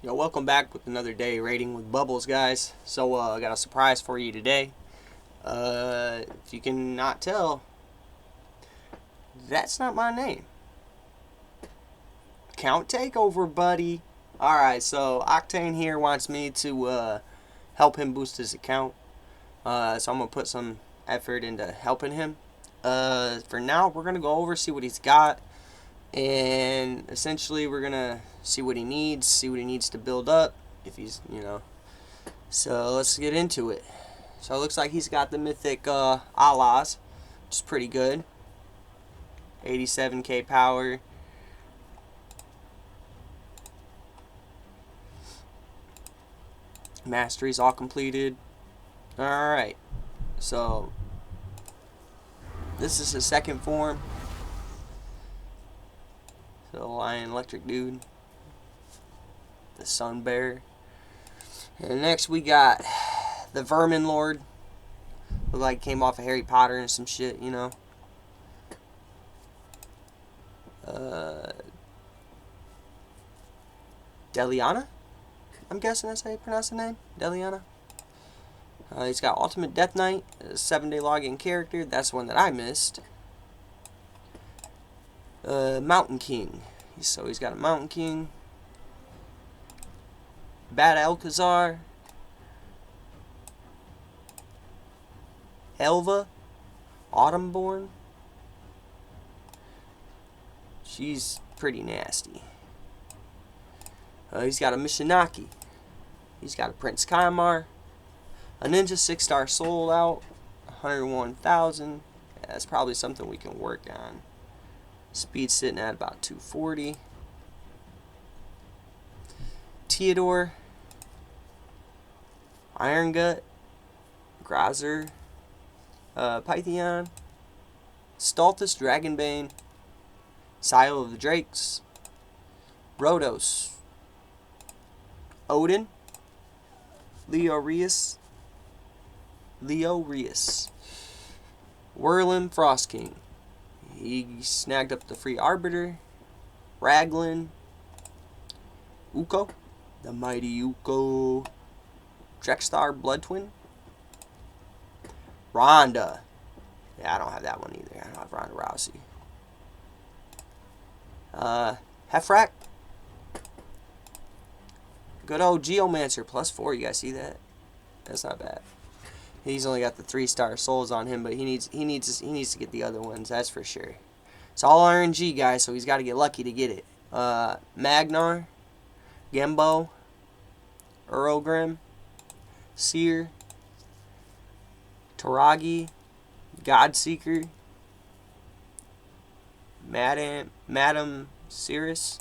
Yo, welcome back with another day rating with Bubbles, guys. So, I got a surprise for you today. If you can not tell, that's not my name. Count Takeover, buddy. Alright, so Octane here wants me to help him boost his account. So I'm going to put some effort into helping him. For now, we're going to go over, see what he's got. And essentially, we're going to see what he needs to build up. If he's, So let's get into it. So it looks like he's got the mythic Allahs, which is pretty good. 87k power. Mastery's all completed. Alright. So this is his second form. The Lion Electric Dude. The Sun Bear. And next we got the Vermin Lord. Look like came off of Harry Potter and some shit, Deliana? I'm guessing that's how you pronounce the name. Deliana. He's got Ultimate Death Knight, a 7-day login character. That's one that I missed. Mountain King. So he's got a Mountain King. Bad Alcazar. Elva. Autumnborn. She's pretty nasty. He's got a Mishinaki. He's got a Prince Kaimar. A Ninja 6-star sold out. 101,000. Yeah, that's probably something we can work on. Speed sitting at about 240. Theodore. Iron Gut. Grazer. Pythion. Stultus Dragonbane. Sile of the Drakes. Rhodos. Odin. Leo Reus. Whirlin Frost King. He snagged up the free Arbiter. Raglan. Uko. The mighty Uko. Drexstar Blood Twin. Ronda. Yeah, I don't have that one either. I don't have Ronda Rousey. Hefrak. Good old Geomancer. +4. You guys see that? That's not bad. He's only got the 3-star souls on him, but he needs to get the other ones. That's for sure. It's all RNG, guys, so he's got to get lucky to get it. Magnar, Gembo, Urogrim, Seer, Toragi, Godseeker, Madam Cirrus,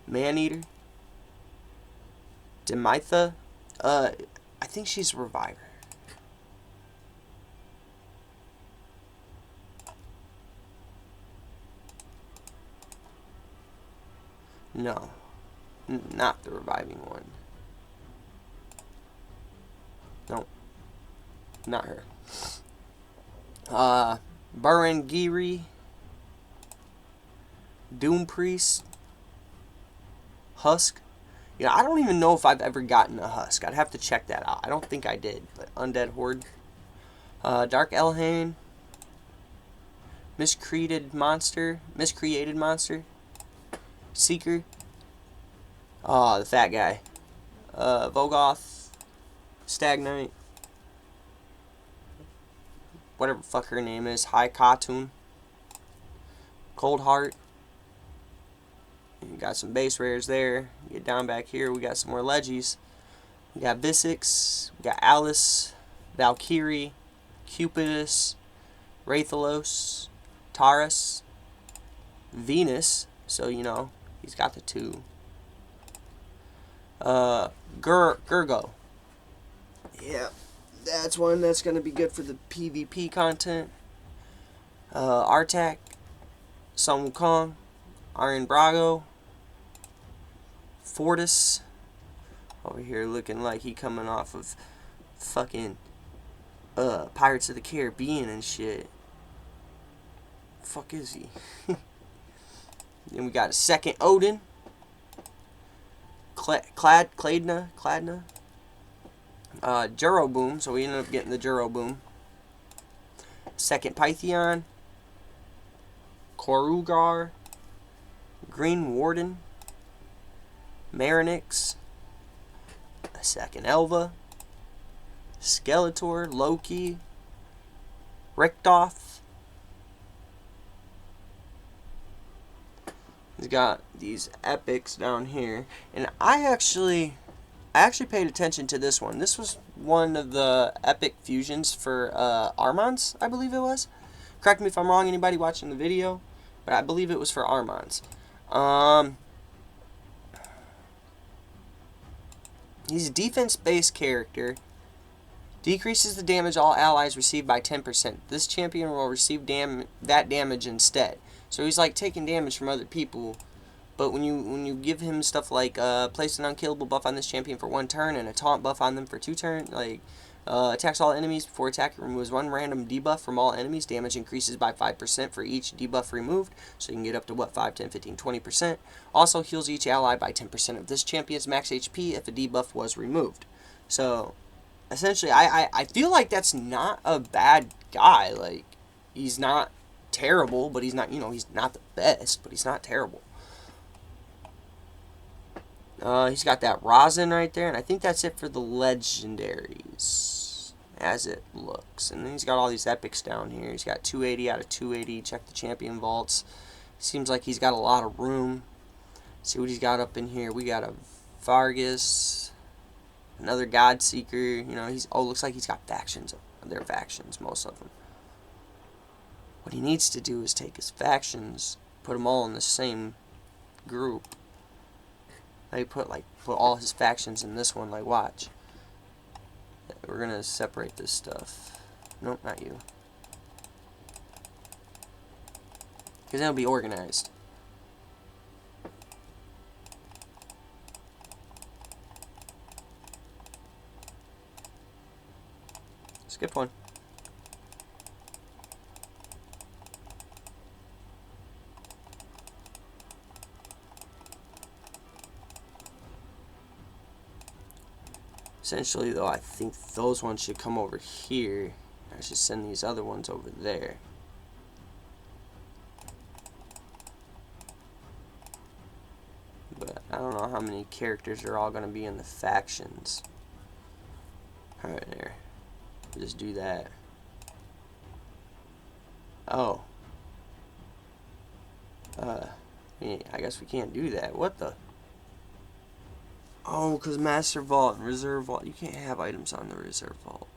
Maneater, Demitha. I think she's a Reviver. No, not the reviving one. No, not her. Barangiri, Doom Priest, Husk. Yeah, I don't even know if I've ever gotten a Husk. I'd have to check that out. I don't think I did, but Undead Horde. Dark Elhane, Miscreated Monster, Seeker. Oh, the fat guy. Vogoth. Stagnite. Whatever the fuck her name is. High Khatun. Cold Heart. You got some base rares there. Get down back here. We got some more Leggies. We got Visix. We got Alice. Valkyrie. Cupidus. Rathalos. Taurus. Venus. So, he's got the 2. Gurgo. Yeah, that's one that's going to be good for the PvP content. Artak. Sun Wukong. Iron Brago. Fortis. Over here looking like he coming off of fucking Pirates of the Caribbean and shit. Fuck is he? Then we got a second Odin. Cladna. Juro Boom, so we ended up getting the Juro Boom. Second Pythion. Korugar. Green Warden. Marinix. A second Elva. Skeletor. Loki. Richtoth. He's got these epics down here, and I actually paid attention to this one. This was one of the epic fusions for Armons, I believe it was. Correct me if I'm wrong, anybody watching the video, but I believe it was for Armons. He's a defense-based character. Decreases the damage all allies receive by 10%. This champion will receive that damage instead. So he's like taking damage from other people, but when you give him stuff like place an unkillable buff on this champion for 1 turn and a taunt buff on them for 2 turns, like attacks all enemies before attack, removes 1 random debuff from all enemies. Damage increases by 5% for each debuff removed, so you can get up to what, 5, 10, 15, 20%. Also heals each ally by 10% of this champion's max HP if a debuff was removed. So essentially, I feel like that's not a bad guy. Like, he's not terrible, but he's not, he's not the best, but he's not terrible. He's got that rosin right there, and I think that's it for the legendaries, as it looks. And then he's got all these epics down here. He's got 280 out of 280. Check the champion vaults. Seems like he's got a lot of room. See what he's got up in here. We got a Vargas, another God Seeker. Looks like he's got factions. They're factions, most of them. What he needs to do is take his factions, put them all in the same group. Like put all his factions in this one. Like, watch. We're gonna separate this stuff. Nope, not you. Because it'll be organized. Skip one. Essentially, though, I think those ones should come over here. I should send these other ones over there. But I don't know how many characters are all going to be in the factions. Alright, there. Just do that. Oh. Yeah, I guess we can't do that. What the? Oh, because Master Vault and Reserve Vault. You can't have items on the Reserve Vault.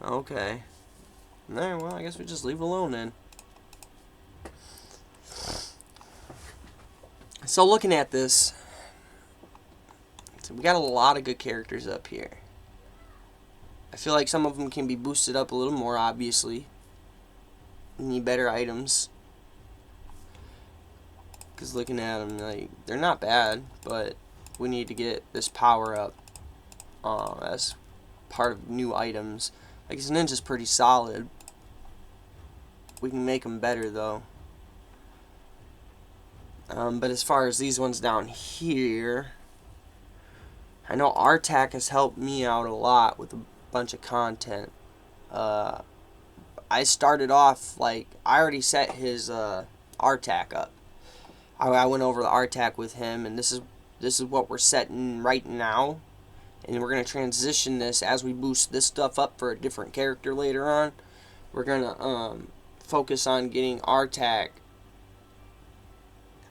Okay. Alright, well, I guess we just leave it alone then. So, looking at this, we got a lot of good characters up here. I feel like some of them can be boosted up a little more, obviously. We need better items. Because looking at them, like, they're not bad, but we need to get this power up as part of new items. Like, his ninja's pretty solid. We can make them better, though. But as far as these ones down here, I know Artak has helped me out a lot with a bunch of content. I started off, like, I already set his Artak up. I went over the Artak with him, and this is what we're setting right now. And we're going to transition this as we boost this stuff up for a different character later on. We're going to focus on getting Artak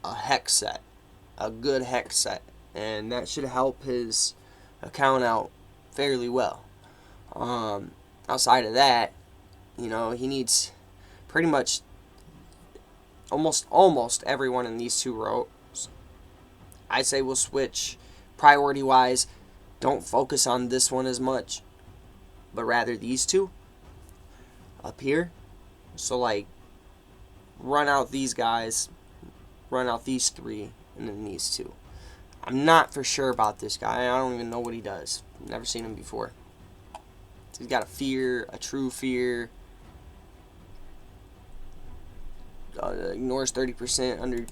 a hex set. A good hex set. And that should help his account out fairly well. Outside of that, he needs pretty much almost everyone in these 2 rows. I say we'll switch priority wise. Don't focus on this one as much, but rather these 2 up here. So, like, run out these guys, run out these 3, and then these 2. I'm not for sure about this guy. I don't even know what he does. Never seen him before. So he's got a fear, a true fear. Ignores 30% under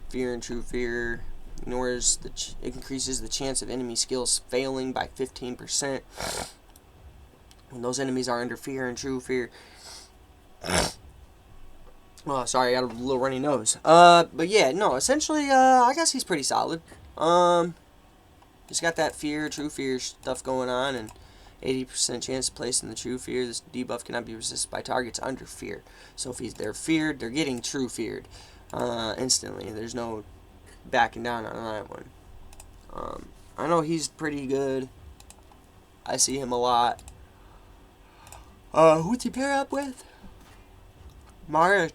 fear and true fear. it increases the chance of enemy skills failing by 15%. When those enemies are under fear and true fear. Oh, sorry, I got a little runny nose. But yeah, no, essentially, I guess he's pretty solid. He's got that fear, true fear stuff going on, and 80% chance of placing the true fear. This debuff cannot be resisted by targets under fear. So if they're feared, they're getting true feared instantly. There's no backing down on that one. I know he's pretty good. I see him a lot. Who'd he pair up with? Mara.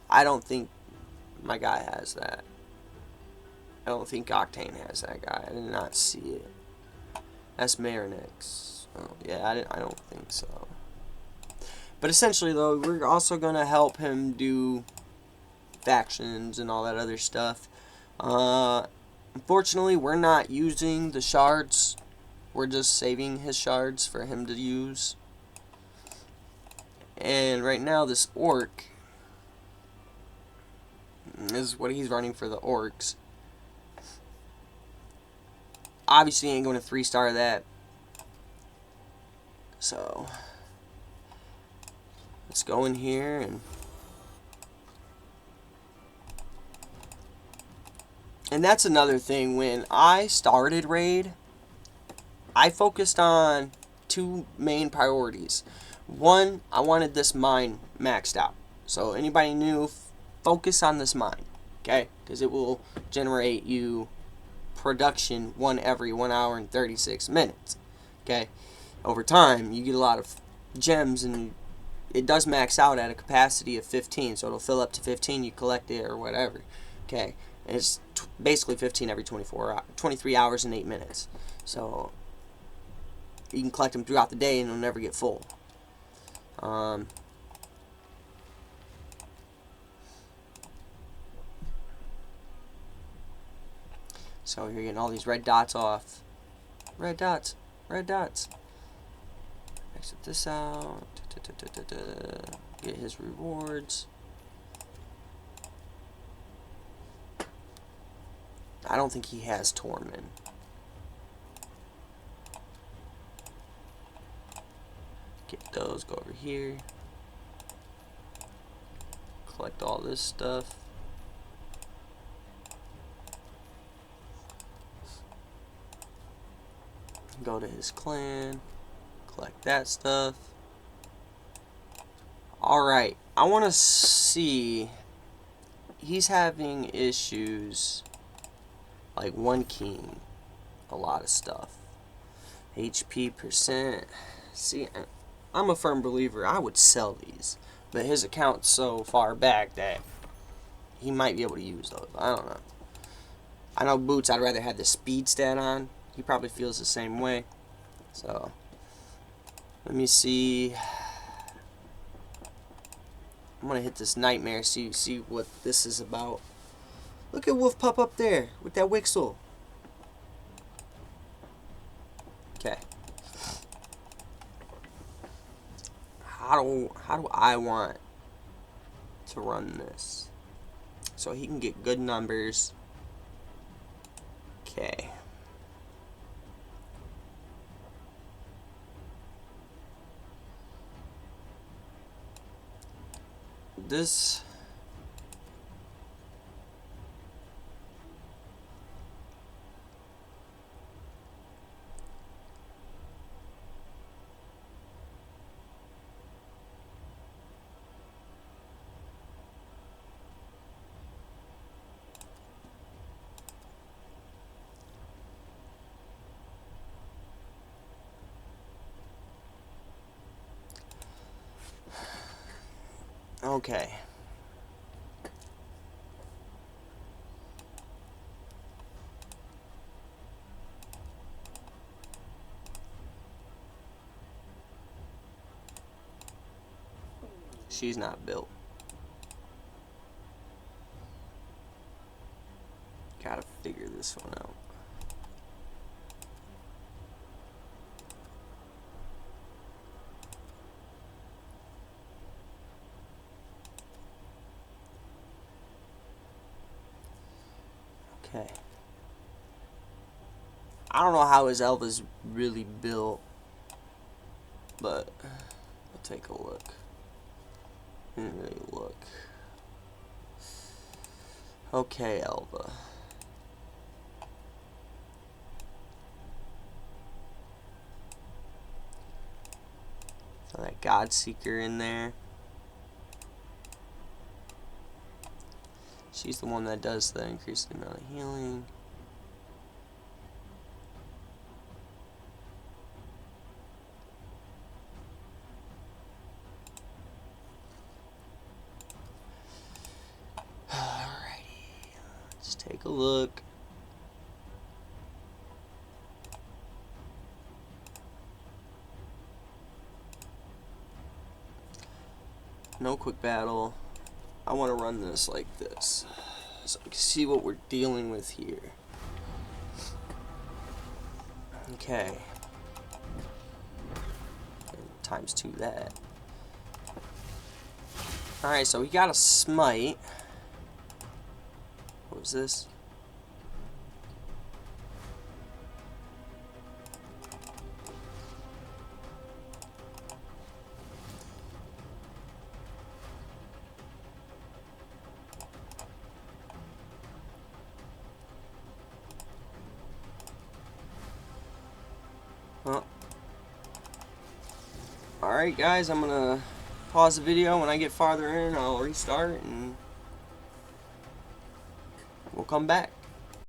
I don't think my guy has that. I don't think Octane has that guy. I did not see it. That's Marinix. Oh, yeah, I don't think so. But essentially, though, we're also going to help him do factions and all that other stuff. Unfortunately, we're not using the shards. We're just saving his shards for him to use. And right now, this orc is what he's running for the orcs. Obviously, ain't going to 3-star that. So, let's go in here and that's another thing. When I started Raid, I focused on 2 main priorities. One, I wanted this mine maxed out. So anybody new, focus on this mine, okay? Because it will generate you production every 1 hour and 36 minutes, okay? Over time, you get a lot of gems, and it does max out at a capacity of 15, so it'll fill up to 15, you collect it or whatever, okay? And it's basically 15 every 23 hours and 8 minutes. So you can collect them throughout the day and it'll never get full. So you're getting all these red dots off. Red dots. Red dots. Exit this out. Get his rewards. I don't think he has Torment. Get those, go over here. Collect all this stuff. Go to his clan. Collect that stuff. Alright, I want to see. He's having issues. Like 1 king. A lot of stuff. HP percent. See, I'm a firm believer. I would sell these. But his account's so far back that he might be able to use those. I don't know. I know Boots, I'd rather have the speed stat on. He probably feels the same way. So, let me see. I'm going to hit this nightmare, see what this is about. Look at Wolf Pup up there with that Wixel. Okay. How do I want to run this so he can get good numbers? Okay. This okay. She's not built. Gotta figure this one out. Okay. I don't know how his Elva's really built, but we'll take a look. Didn't really look. Okay, Elva. So that Godseeker in there. She's the one that does the increased amount of healing. Alrighty, let's take a look. No quick battle. I want to run this like this, so we can see what we're dealing with here. Okay. And times 2 that. Alright, so we got a smite. What was this? Well, alright guys, I'm gonna pause the video. When I get farther in, I'll restart and we'll come back.